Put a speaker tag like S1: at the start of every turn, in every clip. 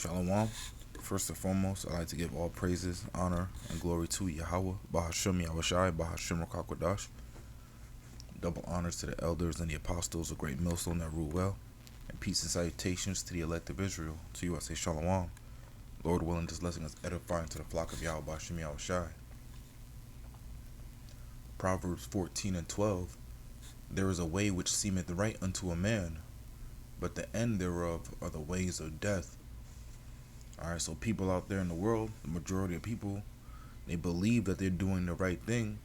S1: Shalom. First and foremost, I'd like to give all praises, honor, and glory to Yahweh, Bahashem Yahushai, Bahashem Rakakwadash. Double honors to the elders and the apostles, a great millstone that rule well. And peace and salutations to the elect of Israel. To you I say Shalom. Lord willing, this lesson is edifying to the flock of Yahweh, Bahashem Yahushai. Proverbs 14 and 12. There is a way which seemeth right unto a man, but the end thereof are the ways of death. Alright, so people out there in the world, the majority of people, they believe that they're doing the right thing,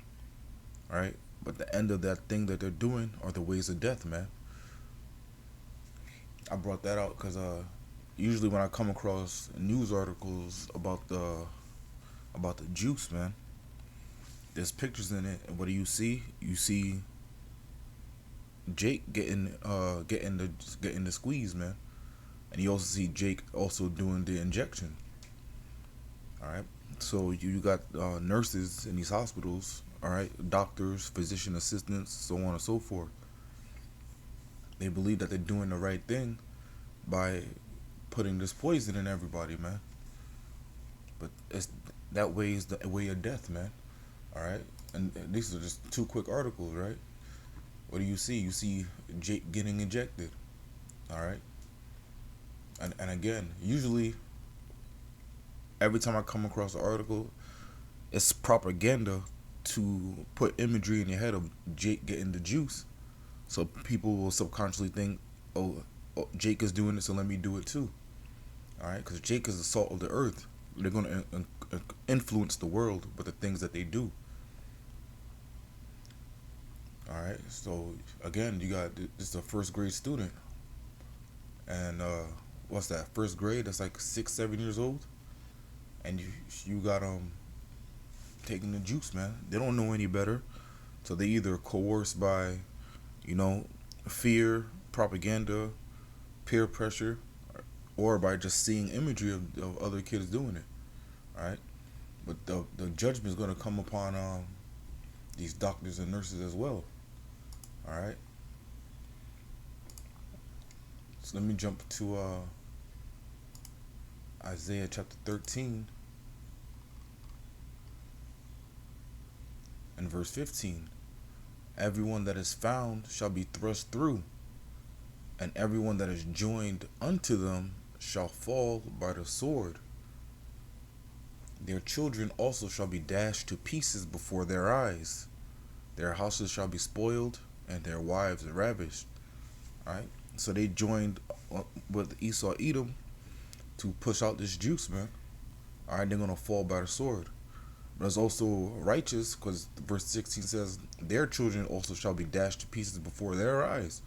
S1: right? But the end of that thing that they're doing are the ways of death, man. I brought that out because usually when I come across news articles about the juice, man, there's pictures in it, and what do you see? You see Jake getting the squeeze, man. And you also see Jake also doing the injection. Alright. So you got nurses in these hospitals, alright, doctors, physician assistants, so on and so forth. They believe that they're doing the right thing by putting this poison in everybody, man. But that way is the way of death, man. Alright? And these are just two quick articles, right? What do you see? You see Jake getting injected. Alright? And again, usually, every time I come across an article, it's propaganda to put imagery in your head of Jake getting the juice. So people will subconsciously think, oh Jake is doing it, so let me do it too. Alright? Because Jake is the salt of the earth. They're going to influence the world with the things that they do. Alright? So, again, you got, this is a first grade student. And, what's that, first grade? That's like 6-7 years old, and you got taking the juice, man. They don't know any better, so they either coerced by, fear, propaganda, peer pressure, or by just seeing imagery of other kids doing it. All right, but the judgment is going to come upon these doctors and nurses as well. All right, so let me jump to Isaiah chapter 13 and verse 15. Everyone that is found shall be thrust through, and everyone that is joined unto them shall fall by the sword. Their children also shall be dashed to pieces before their eyes. Their houses shall be spoiled, and their wives ravished. Alright? So they joined with Esau Edom to push out this juice, man. Alright, they're going to fall by the sword. But it's also righteous because verse 16 says, their children also shall be dashed to pieces before their eyes.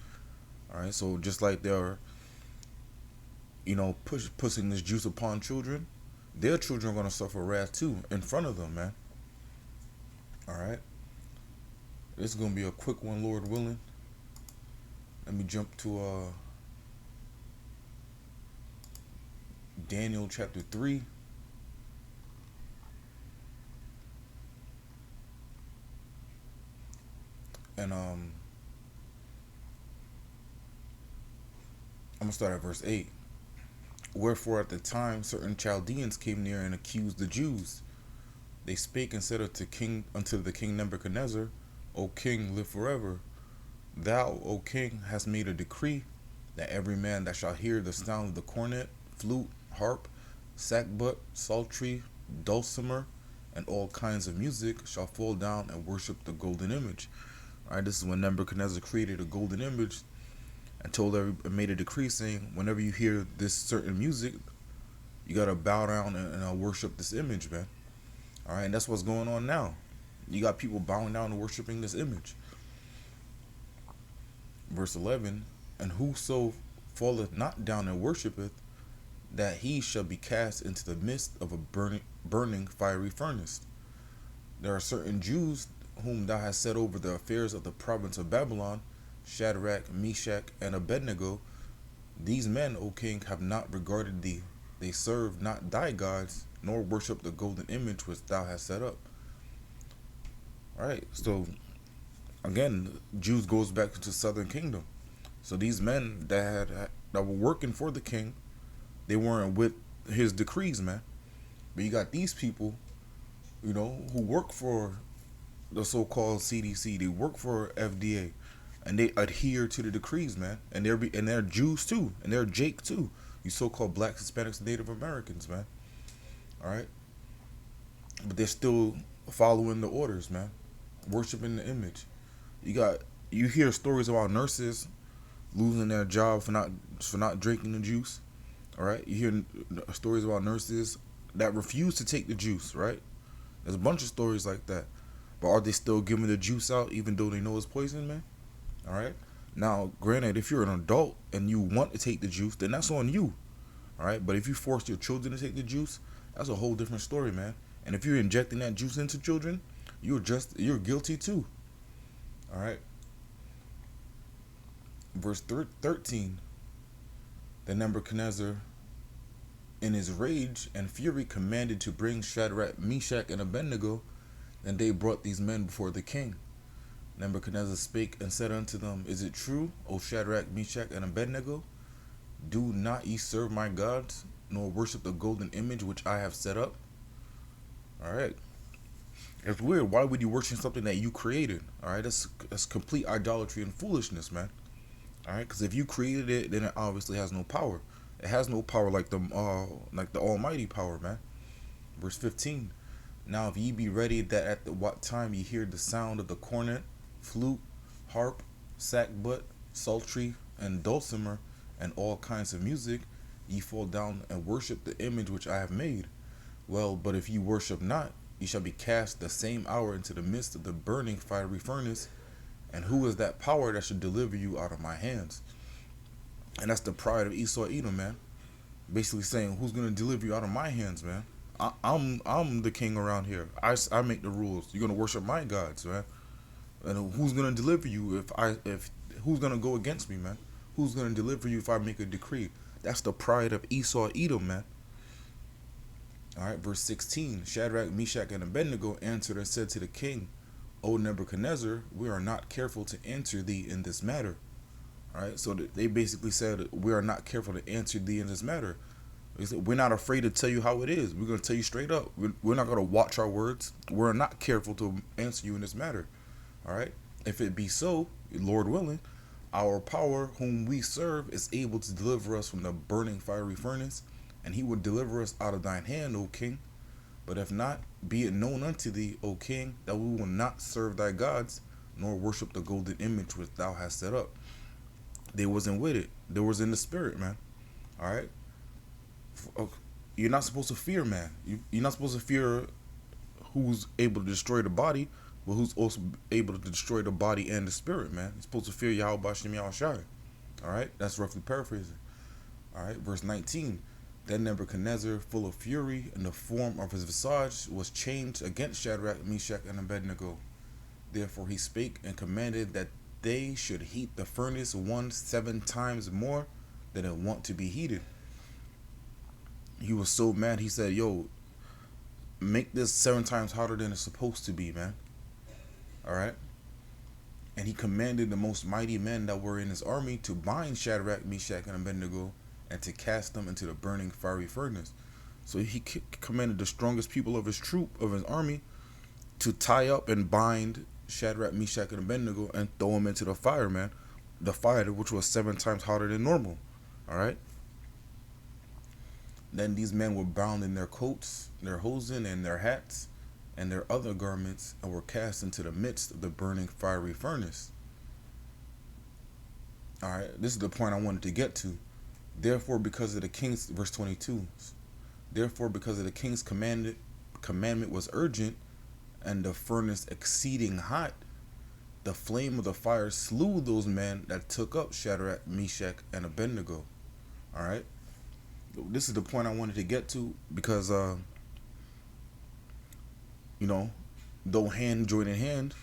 S1: Alright, so just like they're, pushing this juice upon children, their children are going to suffer wrath too in front of them, man. Alright. This is going to be a quick one, Lord willing. Let me jump to Daniel chapter 3. And I'm gonna start at verse 8. Wherefore at the time certain Chaldeans came near and accused the Jews. They spake and said unto the king Nebuchadnezzar, O king, live forever. Thou, O king, hast made a decree that every man that shall hear the sound of the cornet, flute, harp, sackbut, psaltery, dulcimer, and all kinds of music shall fall down and worship the golden image. Alright, this is when Nebuchadnezzar created a golden image and made a decree saying, whenever you hear this certain music, you gotta bow down and worship this image, man. Alright, and that's what's going on now. You got people bowing down and worshiping this image. Verse 11, and whoso falleth not down and worshipeth, that he shall be cast into the midst of a burning fiery furnace. There are certain Jews whom thou hast set over the affairs of the province of Babylon, Shadrach, Meshach, and Abednego. These men, O king, have not regarded thee. They serve not thy gods, nor worship the golden image which thou hast set up. Alright, so again, Jews goes back to southern kingdom. So these men that were working for the king, they weren't with his decrees, man. But you got these people, who work for the so-called CDC. They work for FDA, and they adhere to the decrees, man. And they're Jews too, and they're Jake too. You so-called Blacks, Hispanics, and Native Americans, man. All right, but they're still following the orders, man. Worshiping the image. You hear stories about nurses losing their job for not drinking the juice. All right, you hear stories about nurses that refuse to take the juice. Right, there's a bunch of stories like that. But are they still giving the juice out even though they know it's poison, man? All right. Now, granted, if you're an adult and you want to take the juice, then that's on you. All right. But if you force your children to take the juice, that's a whole different story, man. And if you're injecting that juice into children, you're guilty too. All right. Verse 13. Then Nebuchadnezzar, in his rage and fury, commanded to bring Shadrach, Meshach, and Abednego. And they brought these men before the king. Nebuchadnezzar spake and said unto them, Is it true, O Shadrach, Meshach, and Abednego? Do not ye serve my gods, nor worship the golden image which I have set up? Alright. It's weird. Why would you worship something that you created? Alright, that's complete idolatry and foolishness, man. Alright, because if you created it, then it obviously has no power. It has no power like the almighty power, man. Verse 15. Now if ye be ready that at the what time ye hear the sound of the cornet, flute, harp, sackbut, psaltery, and dulcimer, and all kinds of music, ye fall down and worship the image which I have made. Well, but if ye worship not, ye shall be cast the same hour into the midst of the burning fiery furnace. And who is that power that should deliver you out of my hands? And that's the pride of Esau Edom, man. Basically saying, who's gonna deliver you out of my hands, man? I'm the king around here. I make the rules. You're gonna worship my gods, man. And who's gonna deliver you if who's gonna go against me, man? Who's gonna deliver you if I make a decree? That's the pride of Esau Edom, man. All right, verse 16. Shadrach, Meshach, and Abednego answered and said to the king, O Nebuchadnezzar, we are not careful to answer thee in this matter. All right, so they basically said, we are not careful to answer thee in this matter. We're not afraid to tell you how it is. We're going to tell you straight up. We're not going to watch our words. We're not careful to answer you in this matter. All right. If it be so, Lord willing, our power whom we serve is able to deliver us from the burning fiery furnace, and he will deliver us out of thine hand, O king. But if not, be it known unto thee, O king, that we will not serve thy gods, nor worship the golden image which thou hast set up. They wasn't with it. They was in the spirit, man. All right. You're not supposed to fear man. You're not supposed to fear who's able to destroy the body, but who's also able to destroy the body and the spirit, man. You're supposed to fear Yahweh Bashem Yahushai. All right, that's roughly paraphrasing. All right, verse 19. Then Nebuchadnezzar, full of fury, and the form of his visage was changed against Shadrach, Meshach, and Abednego. Therefore he spake and commanded that they should heat the furnace 7 times more than it wont to be heated. He was so mad, he said, yo, make this 7 times hotter than it's supposed to be, man. Alright? And he commanded the most mighty men that were in his army to bind Shadrach, Meshach, and Abednego and to cast them into the burning fiery furnace. So he commanded the strongest people of his troop, of his army, to tie up and bind Shadrach, Meshach, and Abednego and throw them into the fire, man. The fire which was 7 times hotter than normal. Alright? Then these men were bound in their coats, their hosen, and their hats, and their other garments, and were cast into the midst of the burning fiery furnace. Alright, this is the point I wanted to get to. Therefore, because of the king's, verse 22, therefore, because of the king's commandment was urgent, and the furnace exceeding hot, the flame of the fire slew those men that took up Shadrach, Meshach, and Abednego. Alright? This is the point I wanted to get to because, though hand join in hand,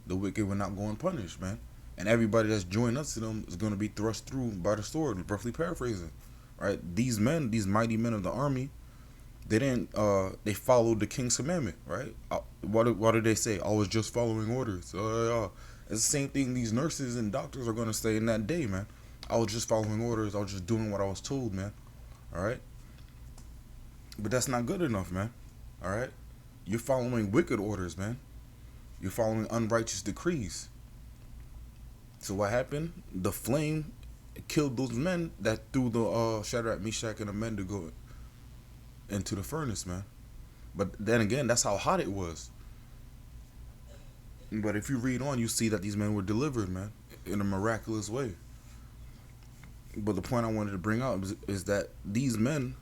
S1: the wicked will not go unpunished, man. And everybody that's joined us to them is going to be thrust through by the sword, roughly paraphrasing. Right? These men, these mighty men of the army, they followed the king's commandment, right? What did they say? I was just following orders. It's the same thing these nurses and doctors are going to say in that day, man. I was just following orders. I was just doing what I was told, man. All right. But that's not good enough, man. All right, you're following wicked orders, man. You're following unrighteous decrees. So what happened? The flame killed those men that threw the Shadrach, Meshach, and Abednego into the furnace, man. But then again, that's how hot it was. But if you read on, you see that these men were delivered, man, in a miraculous way. But the point I wanted to bring out is that these men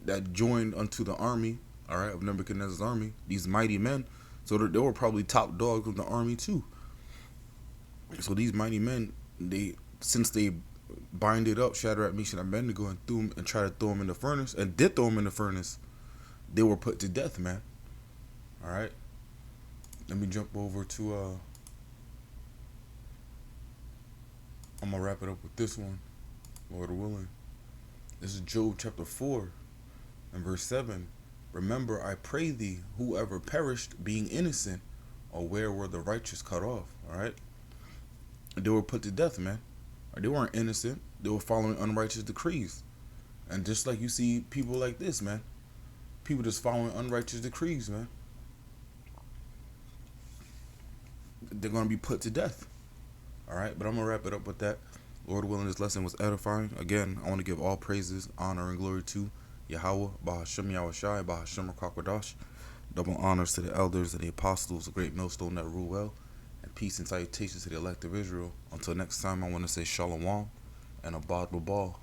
S1: that joined unto the army, all right, of Nebuchadnezzar's army, these mighty men, so that they were probably top dogs of the army too. So these mighty men, since they binded up Shadrach, Meshach, and Abednego and threw them and tried to throw them in the furnace and did throw them in the furnace, they were put to death, man. All right. Let me jump over to I'm gonna wrap it up with this one, Lord willing. This is Job chapter 4 and verse 7. Remember, I pray thee, whoever perished being innocent, or where were the righteous cut off? All right. They were put to death, man. They weren't innocent. They were following unrighteous decrees. And just like you see people like this, man. People just following unrighteous decrees, man. They're going to be put to death. All right, but I'm going to wrap it up with that. Lord willing, this lesson was edifying. Again, I want to give all praises, honor, and glory to Yahweh, Bahashem Yahushai, Bahashem Rakakwadash. Double honors to the elders and the apostles, the great millstone that rule well. And peace and salutations to the elect of Israel. Until next time, I want to say Shalom and Abad Babal.